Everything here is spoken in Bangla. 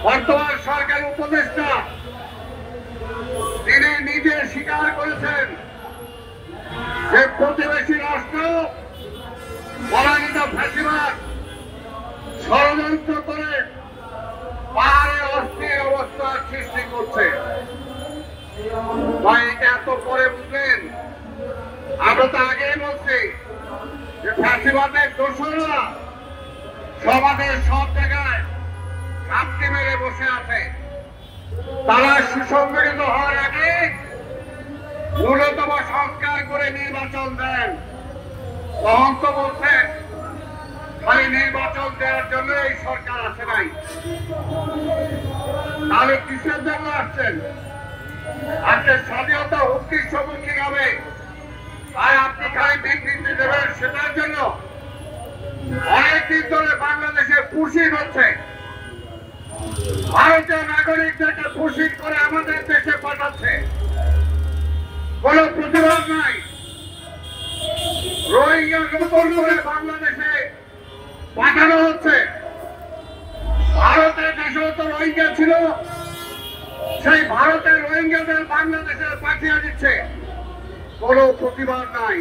বর্তমান সরকার উপদেষ্টা তিনি নিজে স্বীকার করেছেন যে প্রতিবেশী রাষ্ট্র পরাজিত ফ্যাসিবাদ ষড়যন্ত্র করে পাহাড়ে অস্থির অবস্থার সৃষ্টি করছে। ভাই এত পরে বুঝলেন? আমরা তো আগেই বলছি যে ফ্যাসিবাদের দোষরা সমাজের সব জায়গায় ঘাপটি মেরে বসে আছে। তারা সুসংগঠিত হওয়ার আগে ন্যূনতম সংস্কার করে নির্বাচন দেন। তখন তো বলছেন খালি নির্বাচন দেওয়ার জন্য এই সরকার আসে নাই, তাহলে কিসের জন্য আসছেন? আপনার স্বাধীনতা হুমকির সম্মুখীন হবে আর আপনি খালি বিবৃতি দেবেন সেটার জন্য? অনেকদিন ধরে বাংলাদেশে পুশিং হচ্ছে, ভারতীয় নাগরিকদেরকে পুশিং করে আমাদের দেশে পাঠাচ্ছে, কোন প্রতিবাদ নাই। রোহিঙ্গা নতুন করে বাংলাদেশে পাঠানো হচ্ছে। ভারতের দেশেও তো রোহিঙ্গা ছিল, সেই ভারতের রোহিঙ্গাদের বাংলাদেশে পাঠিয়ে দিচ্ছে, কোন প্রতিবাদ নাই।